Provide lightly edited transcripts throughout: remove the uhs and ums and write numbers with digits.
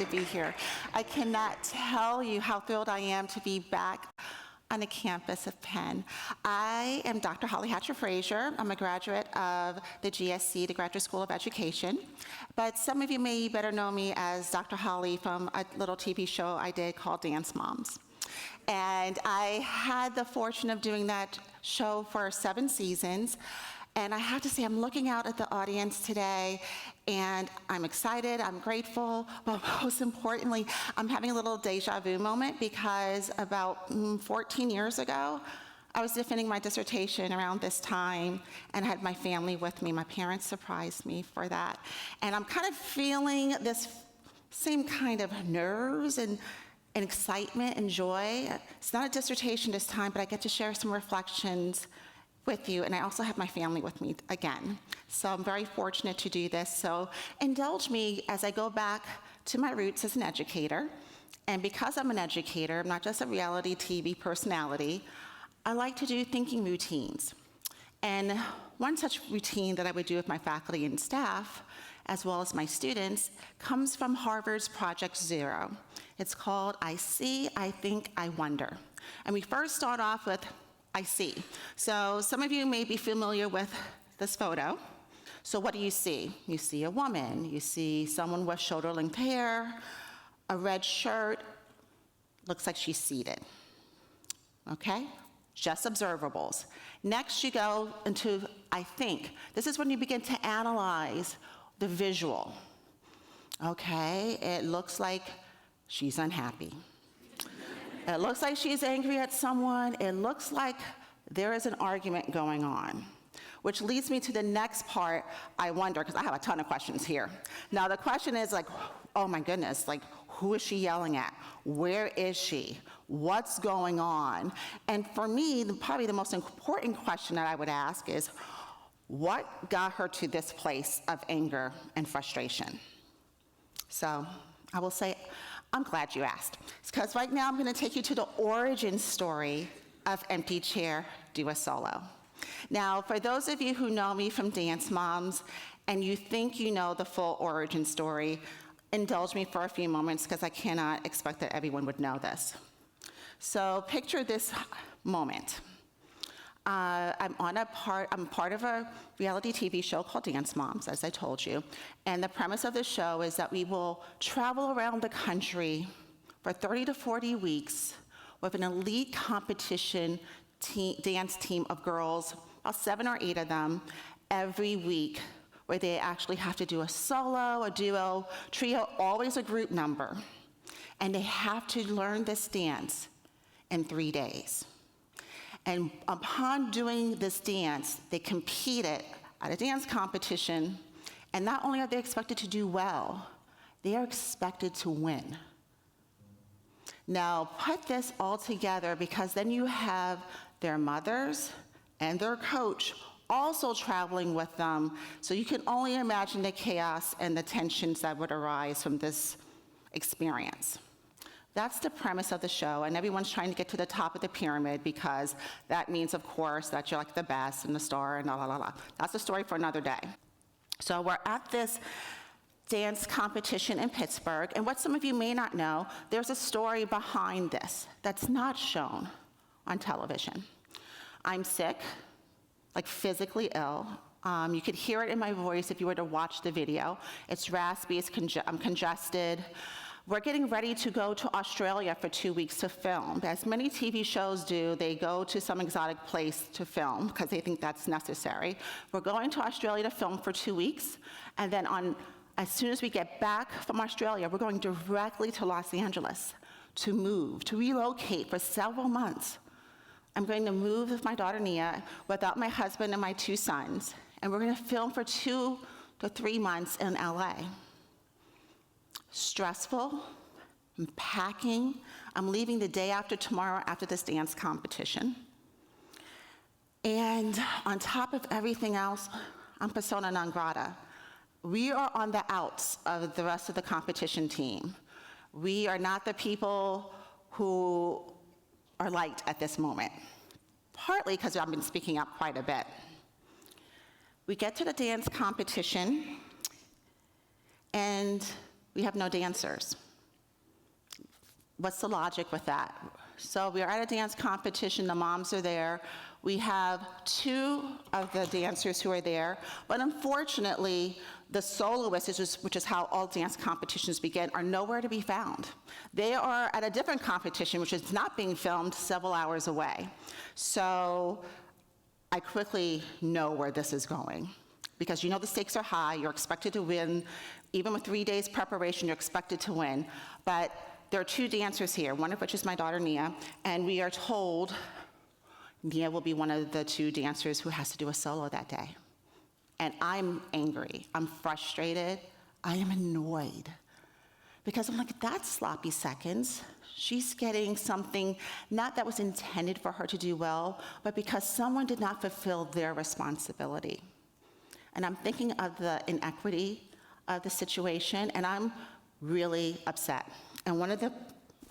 be here. I cannot tell you how thrilled I am to be back on the campus of Penn. I am Dr. Holly Hatcher-Frazier. I'm a graduate of the GSC, the Graduate School of Education. But some of you may better know me as Dr. Holly from a little TV show I did called Dance Moms. And I had the fortune of doing that show for 7 seasons. And I have to say, I'm looking out at the audience today, and I'm excited, I'm grateful, but most importantly, I'm having a little deja vu moment because about 14 years ago, I was defending my dissertation around this time and I had my family with me. My parents surprised me for that. And I'm kind of feeling this same kind of nerves and excitement and joy. It's not a dissertation this time, but I get to share some reflections with you, and I also have my family with me again. So I'm very fortunate to do this. So indulge me as I go back to my roots as an educator. And because I'm an educator, I'm not just a reality TV personality, I like to do thinking routines. And one such routine that I would do with my faculty and staff, as well as my students, comes from Harvard's Project Zero. It's called I See, I Think, I Wonder. And we first start off with I see. So some of you may be familiar with this photo. So what do you see? You see a woman. You see someone with shoulder-length hair, a red shirt. Looks like she's seated. Okay? Just observables. Next you go into I think. This is when you begin to analyze the visual. Okay, it looks like she's unhappy. It looks like she's angry at someone. It looks like there is an argument going on, which leads me to the next part, I wonder, because I have a ton of questions here. Now the question is like, oh my goodness, like who is she yelling at? Where is she? What's going on? And for me, probably the most important question that I would ask is, what got her to this place of anger and frustration? So I will say, I'm glad you asked, because right now I'm going to take you to the origin story of Empty Chair, Do a Solo. Now, for those of you who know me from Dance Moms, and you think you know the full origin story, indulge me for a few moments, because I cannot expect that everyone would know this. So picture this moment. I'm part of a reality TV show called Dance Moms, as I told you. And the premise of the show is that we will travel around the country for 30 to 40 weeks with an elite competition dance team of girls, about 7 or 8 of them, every week, where they actually have to do a solo, a duo, trio, always a group number. And they have to learn this dance in 3 days. And upon doing this dance, they competed at a dance competition, and not only are they expected to do well, they are expected to win. Now, put this all together, because then you have their mothers and their coach also traveling with them, so you can only imagine the chaos and the tensions that would arise from this experience. That's the premise of the show, and everyone's trying to get to the top of the pyramid, because that means, of course, that you're like the best and the star and la la la la. That's a story for another day. So we're at this dance competition in Pittsburgh, and what some of you may not know, there's a story behind this that's not shown on television. I'm sick, like physically ill. You could hear it in my voice if you were to watch the video. It's raspy, I'm congested. We're getting ready to go to Australia for 2 weeks to film. As many TV shows do, they go to some exotic place to film because they think that's necessary. We're going to Australia to film for 2 weeks, and then as soon as we get back from Australia, we're going directly to Los Angeles to move, to relocate for several months. I'm going to move with my daughter Nia without my husband and my 2 sons, and we're going to film for 2 to 3 months in LA. Stressful, I'm packing. I'm leaving the day after tomorrow after this dance competition. And on top of everything else, I'm persona non grata. We are on the outs of the rest of the competition team. We are not the people who are liked at this moment, partly because I've been speaking up quite a bit. We get to the dance competition, and we have no dancers. what's the logic with that? So we are at a dance competition, the moms are there. We have 2 of the dancers who are there, but unfortunately, the soloists, which is how all dance competitions begin, are nowhere to be found. They are at a different competition, which is not being filmed several hours away. So I quickly know where this is going, because you know the stakes are high, you're expected to win. Even with 3 days preparation, you're expected to win. But there are 2 dancers here, one of which is my daughter Nia, and we are told Nia will be one of the 2 dancers who has to do a solo that day. And I'm angry, I'm frustrated, I am annoyed. Because I'm like, that's sloppy seconds. She's getting something, not that was intended for her to do well, but because someone did not fulfill their responsibility. And I'm thinking of the inequity of the situation, and I'm really upset. And one of the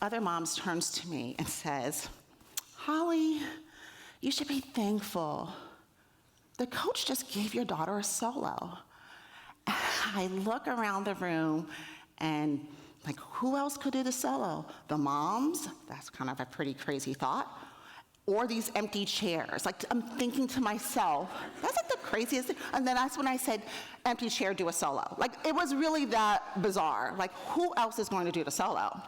other moms turns to me and says, Holly, you should be thankful. The coach just gave your daughter a solo. I look around the room and like, who else could do the solo? The moms? That's kind of a pretty crazy thought. Or these empty chairs. Like, I'm thinking to myself, that's like the craziest thing. And then that's when I said, empty chair, do a solo. Like, it was really that bizarre. Like, who else is going to do the solo?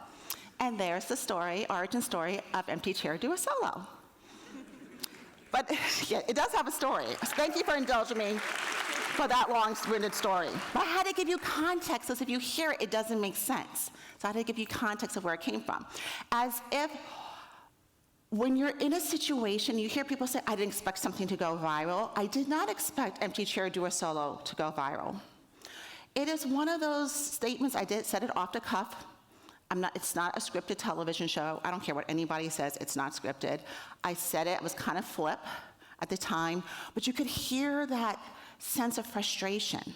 And there's the story, origin story of empty chair, do a solo. But yeah, it does have a story. Thank you for indulging me for that long-winded story. But I had to give you context, because if you hear it, it doesn't make sense. So I had to give you context of where it came from. As if when you're in a situation, you hear people say, I didn't expect something to go viral. I did not expect empty chair, do a solo to go viral. It is one of those statements, said it off the cuff. It's not a scripted television show. I don't care what anybody says, it's not scripted. I said it, I was kind of flip at the time, but you could hear that sense of frustration.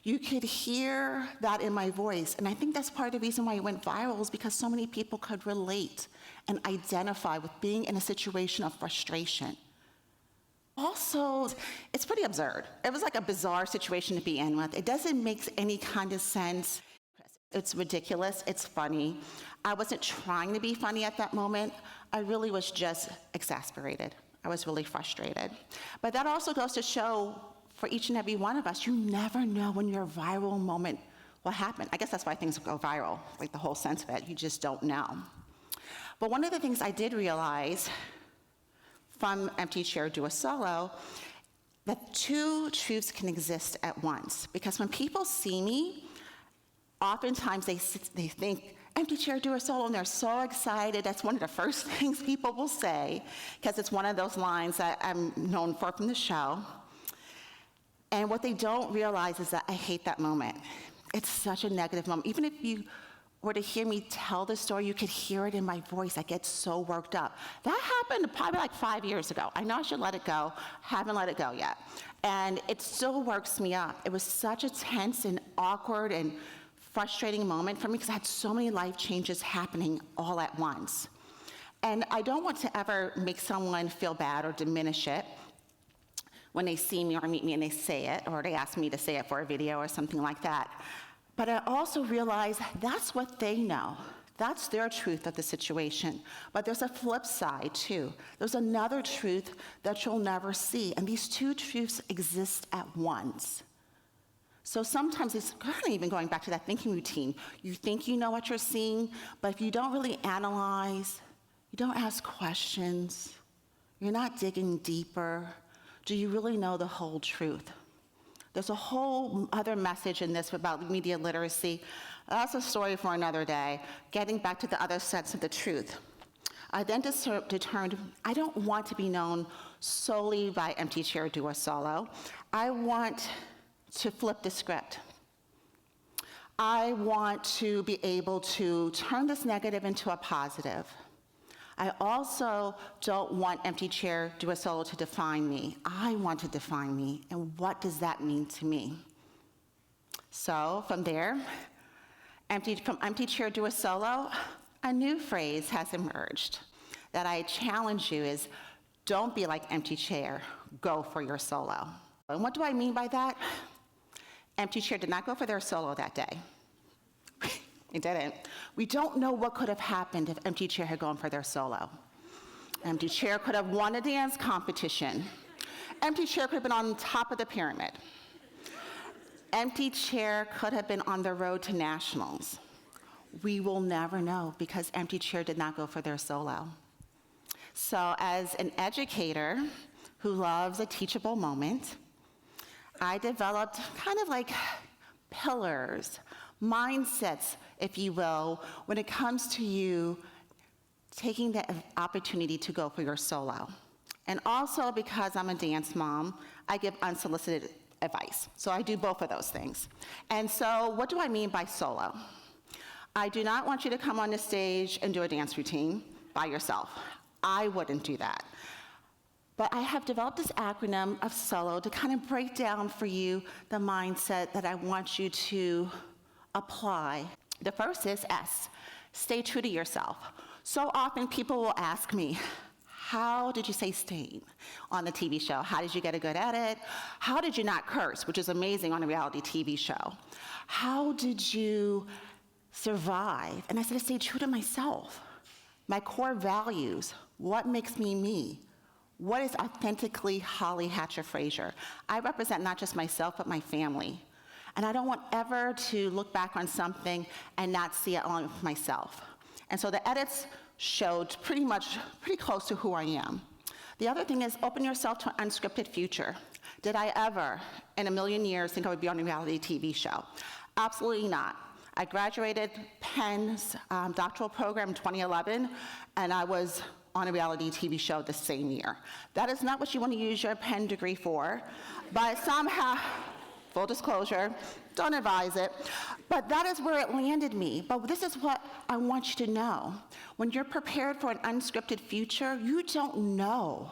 You could hear that in my voice, and I think that's part of the reason why it went viral, is because so many people could relate and identify with being in a situation of frustration. Also, it's pretty absurd. It was like a bizarre situation to be in with. It doesn't make any kind of sense. It's ridiculous, it's funny. I wasn't trying to be funny at that moment. I really was just exasperated. I was really frustrated. But that also goes to show for each and every one of us, you never know when your viral moment will happen. I guess that's why things go viral, like the whole sense of it, you just don't know. But one of the things I did realize from empty chair, do a solo, that 2 truths can exist at once. Because when people see me, oftentimes they think, empty chair, do a solo, and they're so excited. That's one of the first things people will say, because it's one of those lines that I'm known for from the show. And what they don't realize is that I hate that moment. It's such a negative moment. Even if you were to hear me tell the story, you could hear it in my voice. I get so worked up. That happened probably like 5 years ago. I know I should let it go. Haven't let it go yet. And it still works me up. It was such a tense and awkward and frustrating moment for me, because I had so many life changes happening all at once. And I don't want to ever make someone feel bad or diminish it when they see me or meet me and they say it, or they ask me to say it for a video or something like that. But I also realize that's what they know. That's their truth of the situation. But there's a flip side too. There's another truth that you'll never see. And these 2 truths exist at once. So sometimes it's kind of even going back to that thinking routine. You think you know what you're seeing, but if you don't really analyze, you don't ask questions, you're not digging deeper, do you really know the whole truth? There's a whole other message in this about media literacy. That's a story for another day. Getting back to the other sense of the truth. I then determined I don't want to be known solely by empty chair, do a solo. I want to flip the script. I want to be able to turn this negative into a positive. I also don't want empty chair, do a solo to define me. I want to define me, and what does that mean to me? So from there, from empty chair, do a solo, a new phrase has emerged that I challenge you is, don't be like empty chair, go for your solo. And what do I mean by that? Empty chair did not go for their solo that day. It didn't. We don't know what could have happened if Empty Chair had gone for their solo. Empty Chair could have won a dance competition. Empty Chair could have been on top of the pyramid. Empty Chair could have been on the road to nationals. We will never know because Empty Chair did not go for their solo. So as an educator who loves a teachable moment, I developed kind of like pillars, mindsets, if you will, when it comes to you taking the opportunity to go for your solo. And also because I'm a dance mom, I give unsolicited advice. So I do both of those things. And so what do I mean by solo? I do not want you to come on the stage and do a dance routine by yourself. I wouldn't do that. But I have developed this acronym of solo to kind of break down for you the mindset that I want you to apply. The first is S, stay true to yourself. So often people will ask me, how did you say staying on the TV show? How did you get good at it? How did you not curse, which is amazing on a reality TV show? How did you survive? And I said, I stayed true to myself. My core values, what makes me me? What is authentically Holly Hatcher-Frazier? I represent not just myself, but my family. And I don't want ever to look back on something and not see it along with myself. And so the edits showed pretty close to who I am. The other thing is open yourself to an unscripted future. Did I ever, in a million years, think I would be on a reality TV show? Absolutely not. I graduated Penn's doctoral program in 2011, and I was on a reality TV show the same year. That is not what you want to use your Penn degree for, but somehow, full disclosure, don't advise it, but that is where it landed me. But this is what I want you to know. When you're prepared for an unscripted future, you don't know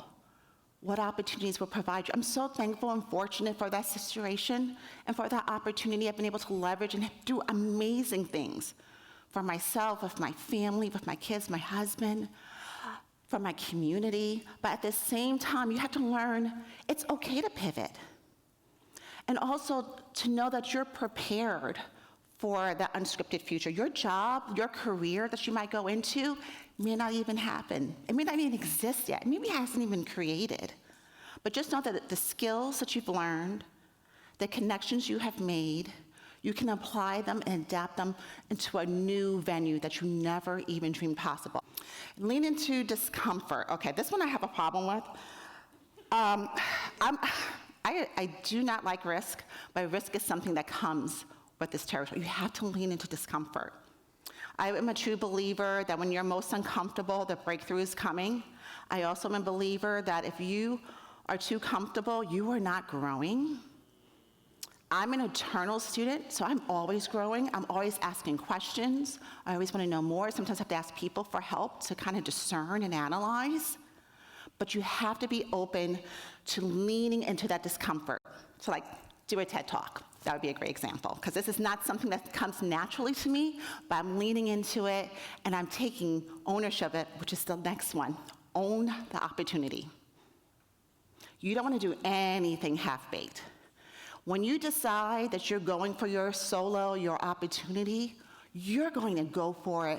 what opportunities will provide you. I'm so thankful and fortunate for that situation and for that opportunity. I've been able to leverage and do amazing things for myself, with my family, with my kids, my husband, for my community. But at the same time, you have to learn it's okay to pivot. And also to know that you're prepared for that unscripted future. Your job, your career that you might go into may not even happen. It may not even exist yet. Maybe it hasn't even been created. But just know that the skills that you've learned, the connections you have made, you can apply them and adapt them into a new venue that you never even dreamed possible. Lean into discomfort. Okay, this one I have a problem with. I do not like risk, but risk is something that comes with this territory. You have to lean into discomfort. I am a true believer that when you're most uncomfortable, the breakthrough is coming. I also am a believer that if you are too comfortable, you are not growing. I'm an eternal student, so I'm always growing. I'm always asking questions. I always want to know more. Sometimes I have to ask people for help to kind of discern and analyze. But you have to be open to leaning into that discomfort. So like, do a TED Talk. That would be a great example, because this is not something that comes naturally to me, but I'm leaning into it, and I'm taking ownership of it, which is the next one. Own the opportunity. You don't want to do anything half-baked. When you decide that you're going for your solo, your opportunity, you're going to go for it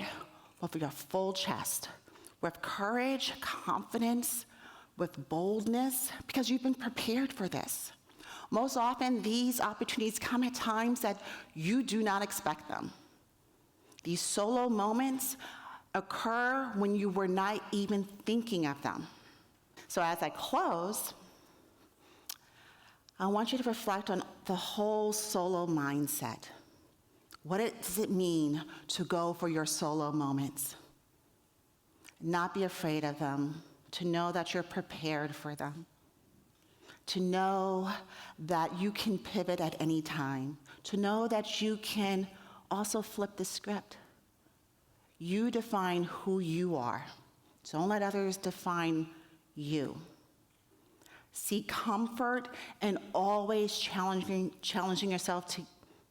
with your full chest, with courage, confidence, with boldness, because you've been prepared for this. Most often, these opportunities come at times that you do not expect them. These solo moments occur when you were not even thinking of them. So as I close, I want you to reflect on the whole solo mindset. What does it mean to go for your solo moments? Not be afraid of them, to know that you're prepared for them, to know that you can pivot at any time, to know that you can also flip the script. You define who you are. Don't let others define you. Seek comfort and always challenging yourself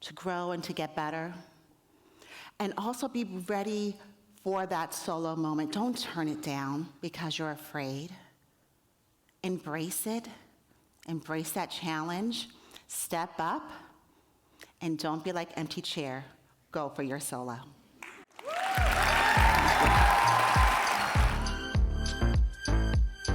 to grow and to get better. And also be ready for that solo moment. Don't turn it down because you're afraid. Embrace it. Embrace that challenge. Step up. And don't be like Empty Chair. Go for your solo.